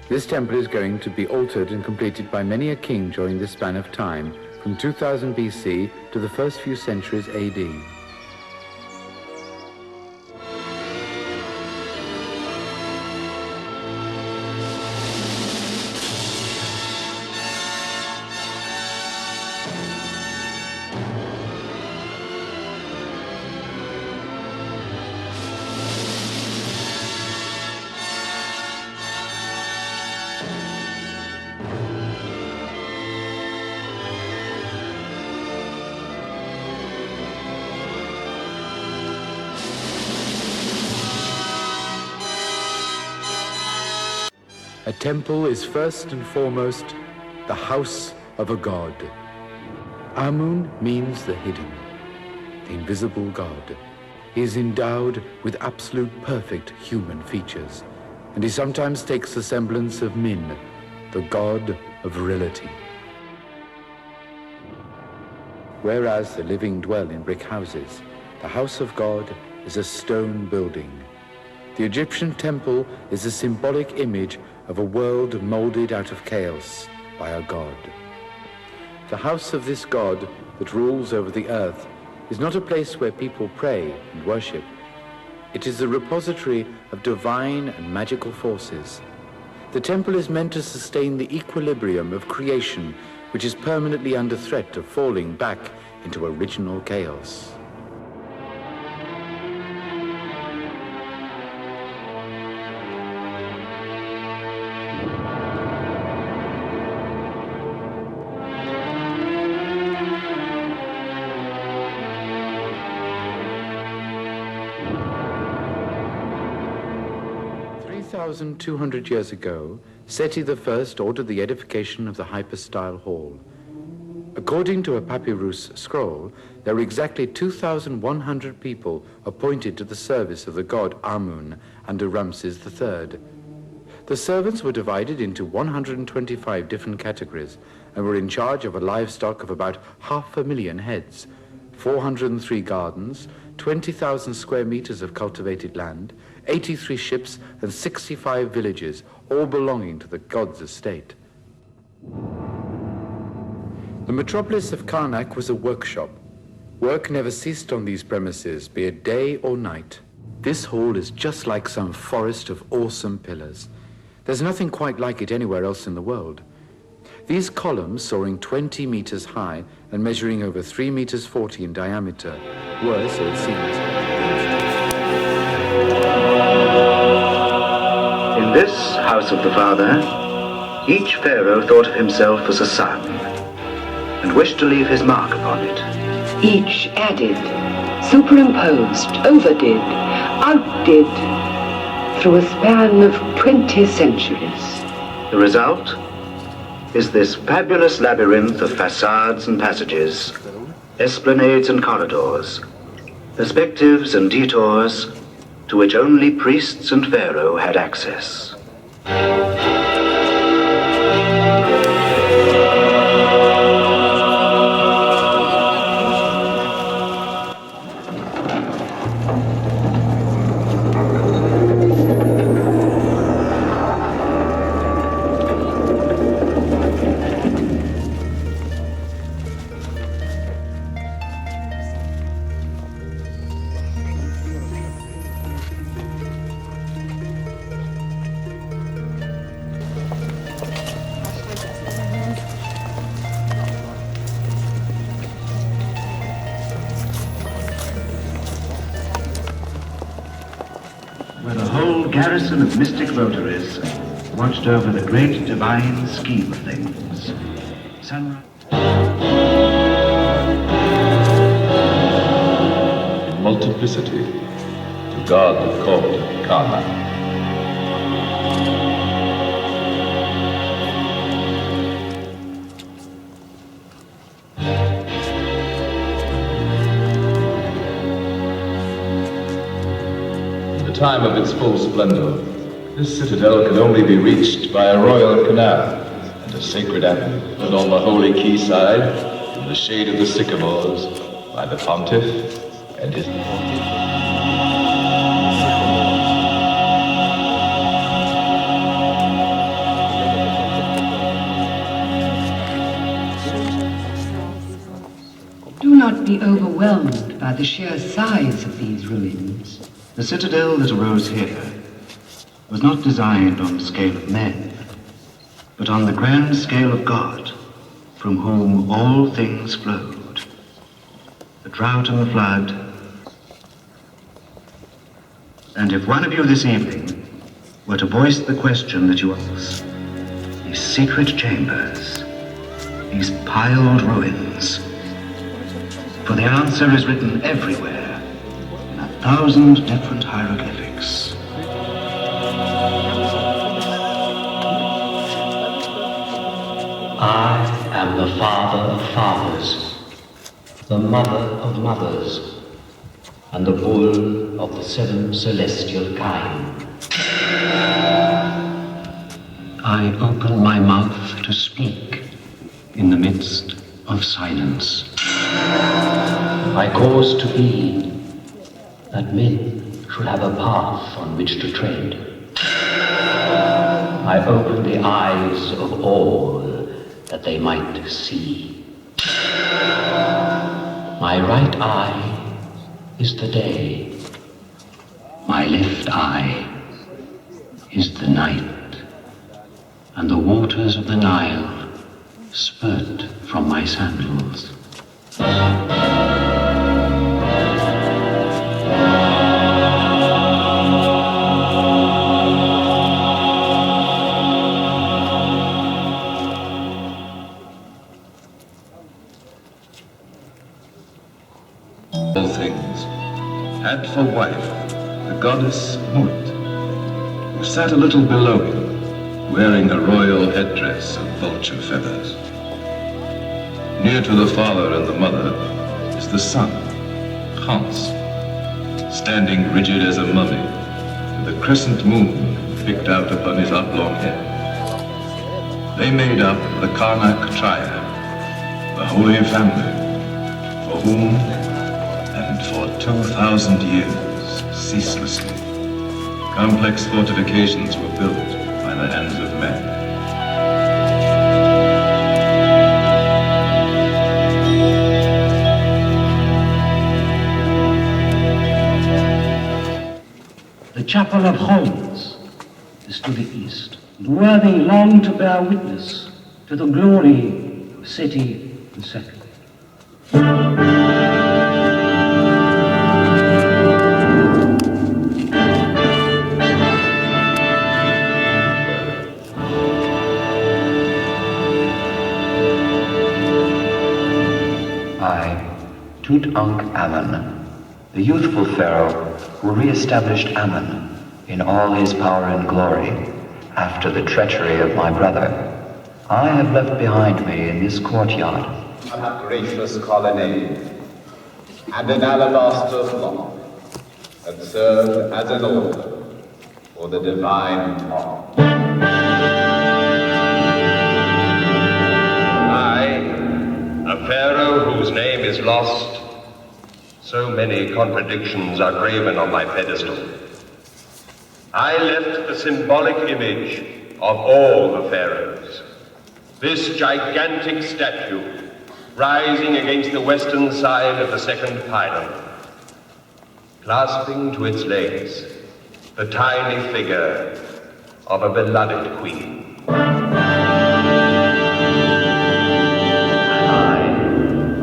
This temple is going to be altered and completed by many a king during this span of time, from 2000 BC to the first few centuries AD. A temple is first and foremost the house of a god. Amun means the hidden, the invisible god. He is endowed with absolute perfect human features, and he sometimes takes the semblance of Min, the god of virility. Whereas the living dwell in brick houses, the house of God is a stone building. The Egyptian temple is a symbolic image of a world molded out of chaos by a god. The house of this god that rules over the earth is not a place where people pray and worship. It is the repository of divine and magical forces. The temple is meant to sustain the equilibrium of creation, which is permanently under threat of falling back into original chaos. $3,200 years ago, Seti I ordered the edification of the Hypostyle Hall. According to a papyrus scroll, there were exactly 2,100 people appointed to the service of the god Amun under Ramses III. The servants were divided into 125 different categories and were in charge of a livestock of about 500,000 heads, 403 gardens, 20,000 square meters of cultivated land, 83 ships and 65 villages, all belonging to the god's estate. The metropolis of Karnak was a workshop. Work never ceased on these premises, be it day or night. This hall is just like some forest of awesome pillars. There's nothing quite like it anywhere else in the world. These columns, soaring 20 meters high and measuring over 3 meters 40 in diameter, were, so it seems, in this house of the Father, each pharaoh thought of himself as a son and wished to leave his mark upon it. Each added, superimposed, overdid, outdid, through a span of 20 centuries. The result is this fabulous labyrinth of facades and passages, esplanades and corridors, perspectives and detours, to which only priests and pharaoh had access. Where the whole garrison of mystic votaries watched over the great divine scheme of things. Sunrise. In multiplicity, to God the called Karnak. Time of its full splendor, this citadel could only be reached by a royal canal and a sacred avenue, and on the holy quayside, in the shade of the sycamores, by the pontiff and his... must be overwhelmed by the sheer size of these ruins. The citadel that arose here was not designed on the scale of men, but on the grand scale of God, from whom all things flowed. The drought and the flood. And if one of you this evening were to voice the question that you ask, these secret chambers, these piled ruins, for the answer is written everywhere in 1,000 different hieroglyphics. I am the father of fathers, the mother of mothers, and the bull of the seven celestial kine. I open my mouth to speak in the midst of silence. I cause to be that men should have a path on which to tread. I open the eyes of all that they might see. My right eye is the day. My left eye is the night, and the waters of the Nile spurt from my sandals. All things had for wife the goddess Mut, who sat a little below him, wearing a royal headdress of vulture feathers. Near to the father and the mother is the son, Hans, standing rigid as a mummy, with a crescent moon picked out upon his oblong head. They made up the Karnak triad, the Holy Family, for whom, and for 2,000 years, ceaselessly, complex fortifications were built by the hands of men. The chapel of Holmes is to the east, and worthy long to bear witness to the glory of Seti II. Tutankhamun, the youthful pharaoh who re-established Amun in all his power and glory after the treachery of my brother, I have left behind me in this courtyard a gracious colonnade and an alabaster block that served as an altar for the divine heart. A pharaoh whose name is lost, so many contradictions are graven on my pedestal. I left the symbolic image of all the pharaohs. This gigantic statue rising against the western side of the second pylon, clasping to its legs the tiny figure of a beloved queen.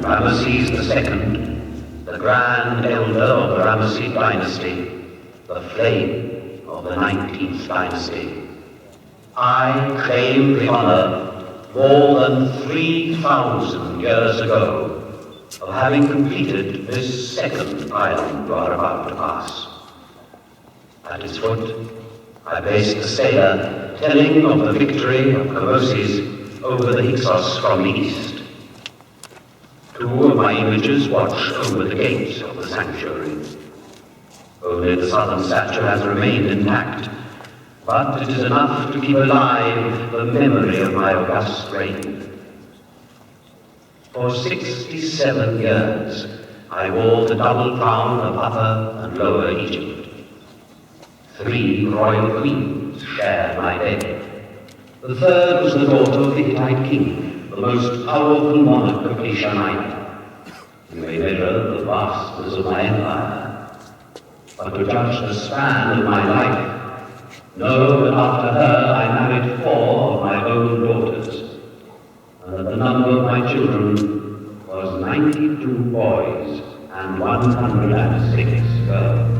Ramesses II, the grand elder of the Ramesside dynasty, the flame of the 19th dynasty. I claim the honor more than 3,000 years ago of having completed this second pylon you are about to pass. At its foot, I placed the stela telling of the victory of Kamoses over the Hyksos from the east. Two of my images watch over the gates of the sanctuary. Only the southern statue has remained intact, but it is enough to keep alive the memory of my august reign. For 67 years, I wore the double crown of Upper and Lower Egypt. 3 royal queens shared my bed. The third was the daughter of the Hittite king, the most powerful monarch of Asia Minor. You may measure the vastness of my empire, but to judge the span of my life, know that after her I married 4 of my own daughters, and that the number of my children was 92 boys and 106 girls.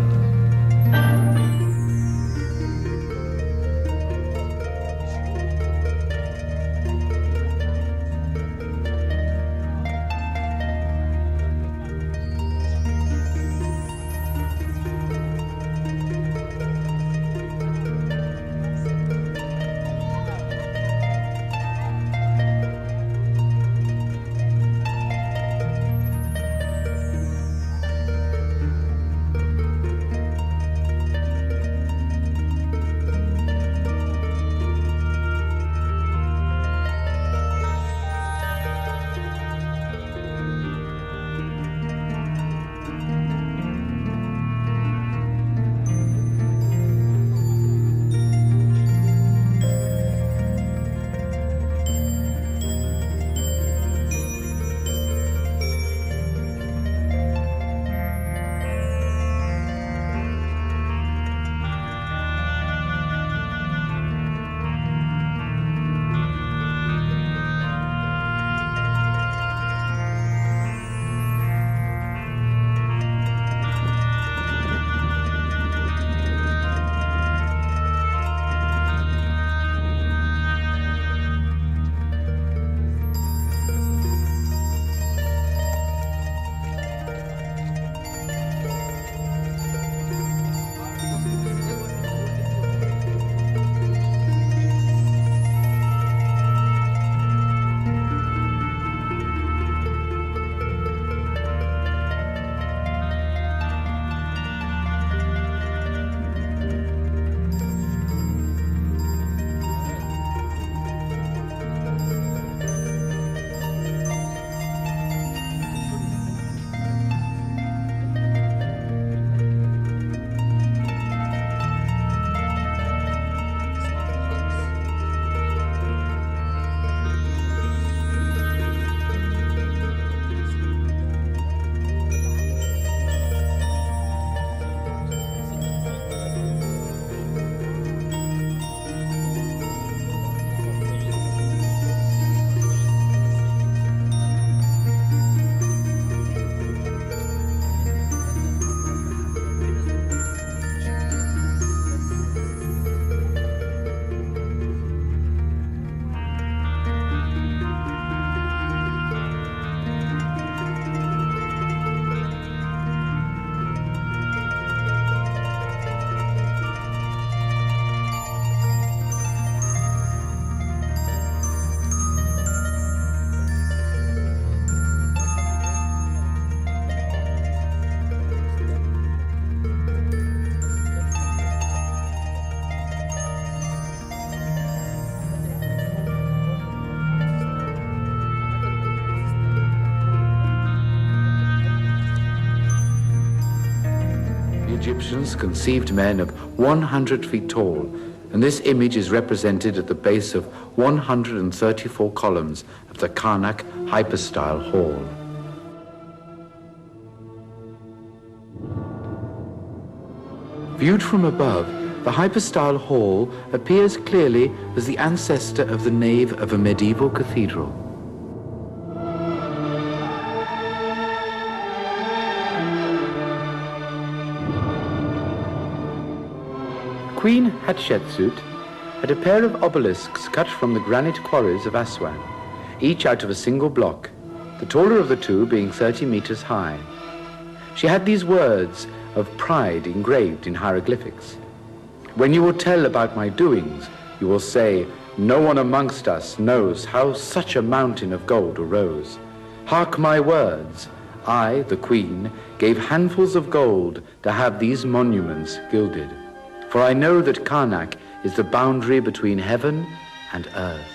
Egyptians conceived men of 100 feet tall, and this image is represented at the base of 134 columns of the Karnak Hypostyle Hall. Viewed from above, the Hypostyle Hall appears clearly as the ancestor of the nave of a medieval cathedral. Queen Hatshepsut had a pair of obelisks cut from the granite quarries of Aswan, each out of a single block, the taller of the two being 30 meters high. She had these words of pride engraved in hieroglyphics. When you will tell about my doings, you will say, no one amongst us knows how such a mountain of gold arose. Hark my words. I, the queen, gave handfuls of gold to have these monuments gilded. For I know that Karnak is the boundary between heaven and earth.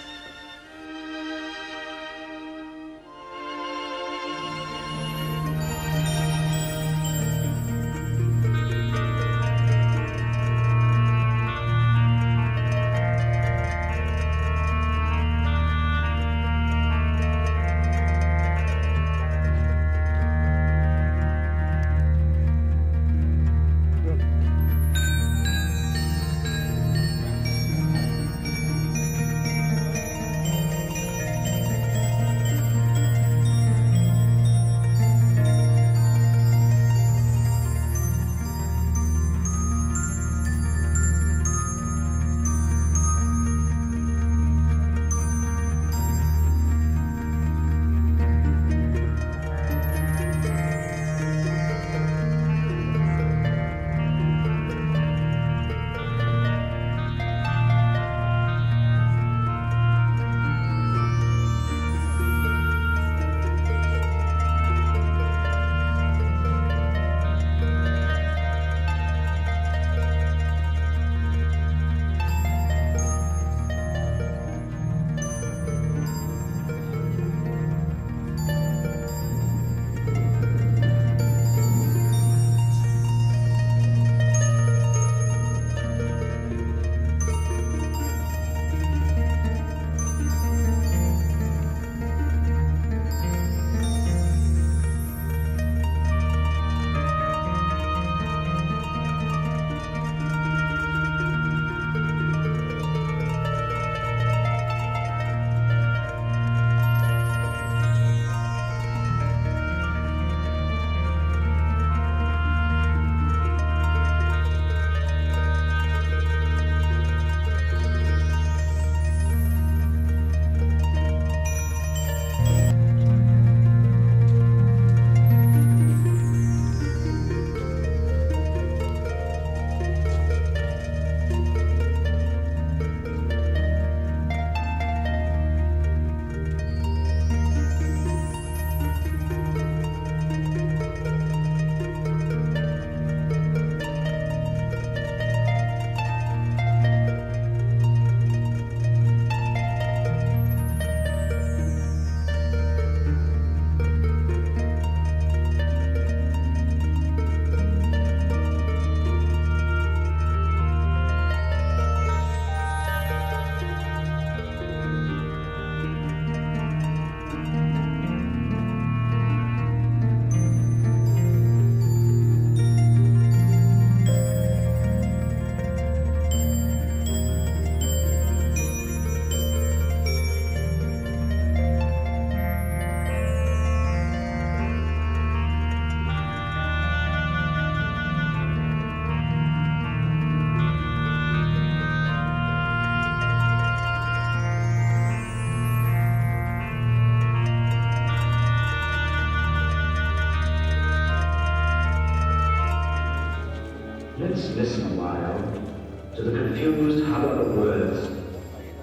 Let's listen a while to the confused hubbub of words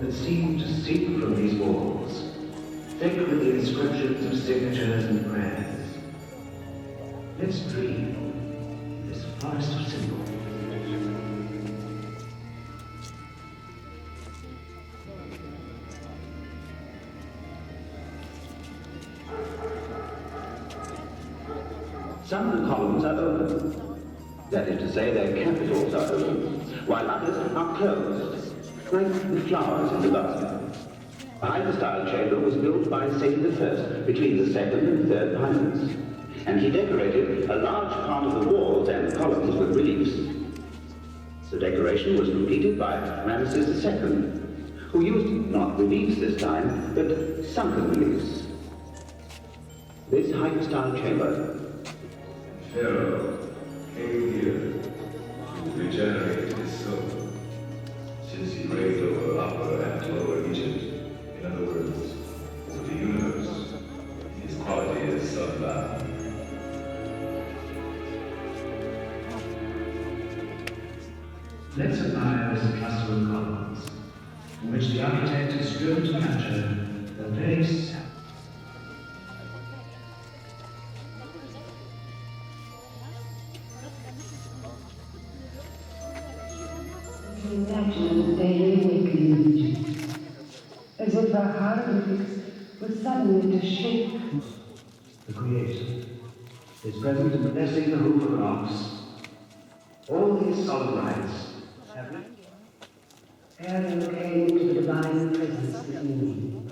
that seem to seep from these walls, thick with the inscriptions of signatures and prayers. Let's dream this forest of symbols. Some of the columns are open. That is to say, their capitals are open, while others are closed, like the flowers in the basket. The hypostyle chamber was built by Seti I between the second and third pylons, and he decorated a large part of the walls and columns with reliefs. The decoration was completed by Ramesses II, who used not reliefs this time, but sunken reliefs. This hypostyle chamber Pharaoh came here to regenerate his soul, since he reigned over Upper and Lower Egypt. In other words, over the universe, his quality is sunbound. Let's admire this cluster of columns, in which the architect has striven to capture the very Imagine daily awakening in Egypt, as if our hieroglyphics were suddenly to shake. The Creator is present in blessing the hoof of an ox. All these solemn rites have Pharaoh came to the divine presence this evening.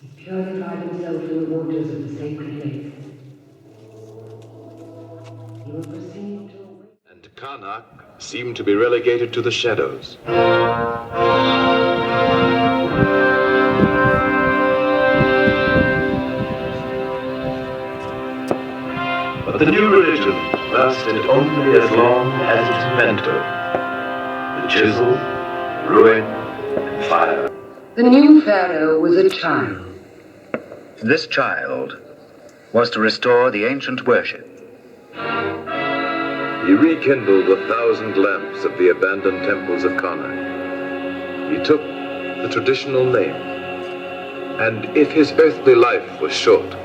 He purified himself in the waters of the sacred lake. He will proceed to awaken. And Karnak seemed to be relegated to the shadows. But the new religion lasted only as long as its inventor, the chisel, ruin, and fire. The new Pharaoh was a child. This child was to restore the ancient worship. He rekindled the 1,000 lamps of the abandoned temples of Karnak. He took the traditional name, and if his earthly life was short,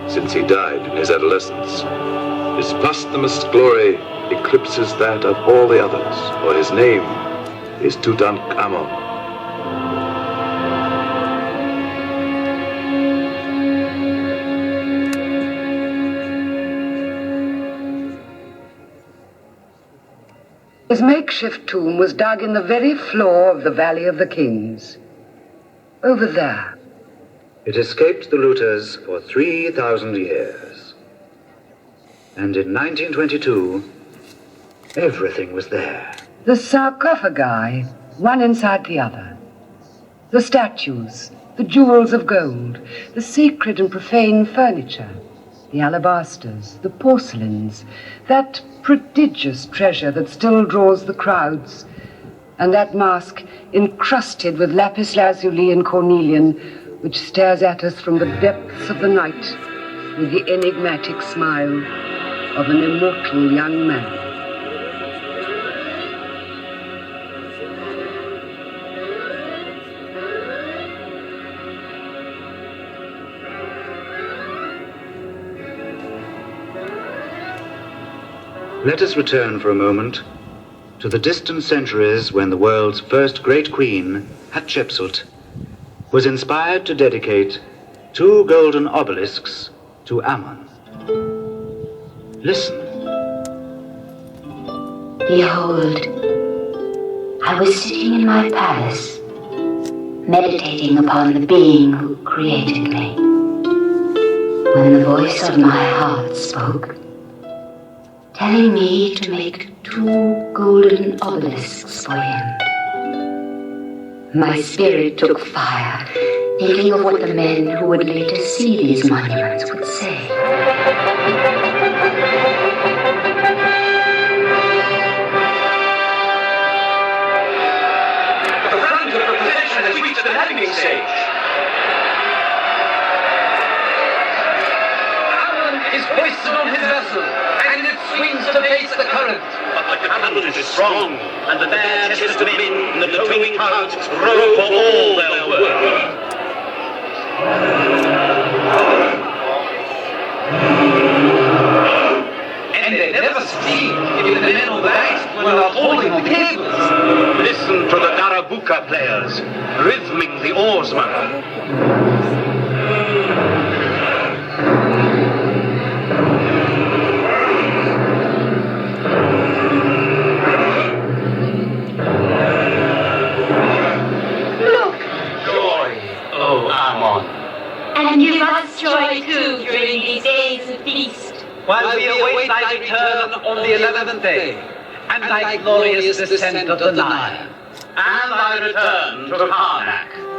since he died in his adolescence, his posthumous glory eclipses that of all the others, for his name is Tutankhamun. His makeshift tomb was dug in the very floor of the Valley of the Kings. Over there. It escaped the looters for 3,000 years. And in 1922, everything was there. The sarcophagi, one inside the other. The statues, the jewels of gold, the sacred and profane furniture, the alabasters, the porcelains, that prodigious treasure that still draws the crowds, and that mask encrusted with lapis lazuli and cornelian, which stares at us from the depths of the night with the enigmatic smile of an immortal young man. Let us return for a moment to the distant centuries when the world's first great queen, Hatshepsut, was inspired to dedicate 2 golden obelisks to Ammon. Listen. Behold, I was sitting in my palace, meditating upon the being who created me, when the voice of my heart spoke, telling me to make 2 golden obelisks for him. My spirit took fire, thinking of what the men who would later see these monuments would say. The front of the procession has reached the landing stage. Ammon is hoisted on his vessel, and it swings to face the current. But is strong, and the bare-chested men in the towing crowds row for all their worth. And they never speak if the men on the banks were not holding on the cables. Listen to the Darabuka players, rhythming the oarsman. And give us joy too during these days of feast. While we await thy return on the 11th day, and thy glorious descent of the Nile, And thy return to Karnak.